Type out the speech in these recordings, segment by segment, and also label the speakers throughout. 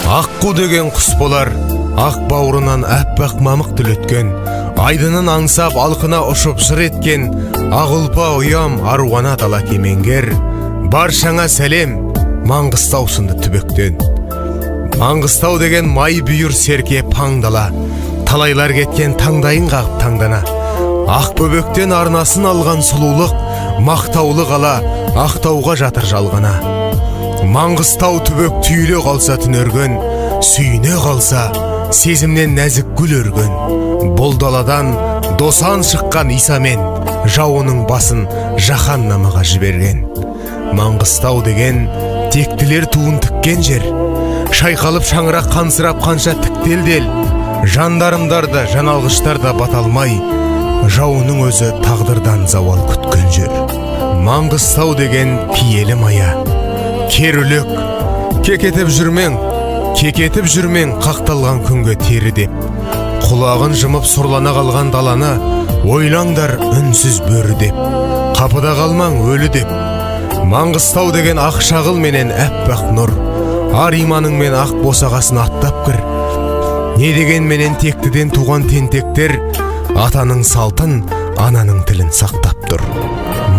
Speaker 1: Аққу деген құс болар, ақ бауырынан әппақ мамық түлеткен, айдынын аңсап алқына ұшып жыр еткен, ақ ұлпа ұям аруана дала кемеңгер. Баршаңа сәлем, Маңғыстау сынды түбектен. Маңғыстау деген май бүйір серке паңдала, талайлар кеткен таңдайын қағып таңдана. Ақ бөбектен арнасын алған сұлулық, мақтаулы қала ақтауға жатыр жалғана. Маңғыстау түбек түйіле қалса түнерген, сүйіне қалса сезімнен нәзік гүл өрген. Бұл даладан досан шыққан Исамен жауының басын жаһаннамаға жіберген. Маңғыстау деген тектілер туын тіккен жер, шайқалып шаңырақ қансырап қанша тіктелдел. Жандарымдарда жаналғыштарда баталмай, жауының өзі тағдырдан зауал күткен жер. Маңғыстау деген киелі мая, керүлік, кекетіп жүрмең қақталған күнге тері деп. Құлағын жымып сұрлана қалған даланы ойлаңдар үнсіз бөрі деп. Қапыда қалмаң өлі деп. Маңғыстау деген ақ шағыл менен әппақ нұр, ар иманыңмен ақ босағасын аттап кір. Не деген менен тектіден туған тентектер атаның салтын, ананың тілін сақтап тұр.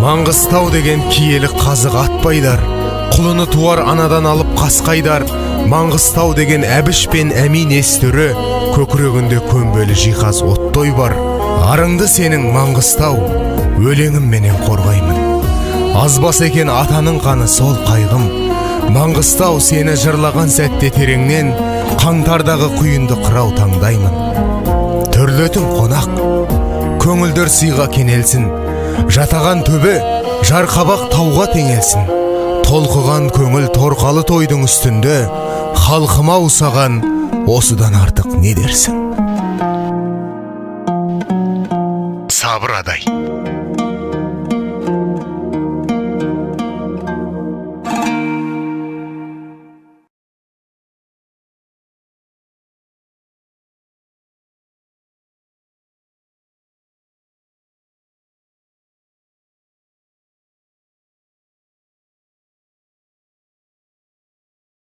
Speaker 1: Маңғыстау деген киелі қазық атпайдар, құлыны туар анадан алып қасқайдар. Маңғыстау деген әбіш пен әмин естөрі, көкірегінде көмбелі жиһаз оттой бар. Арыңды сенің Маңғыстау, өлеңім менен қорғаймын. Азбас екен атаның қаны сол қайғым. Маңғыстау сені жырлаған сәтте тереңнен, қаңтардағы құйынды қырау таңдаймын. Түрлетің қонақ, көңілдер сыйға кенелсін, жатаған төбе жарқабақ тауға теңелсін. Толқыған көңіл торқалы тойдың үстінде, халқыма ұсаған осыдан артық не дерсің? Сабыр адай.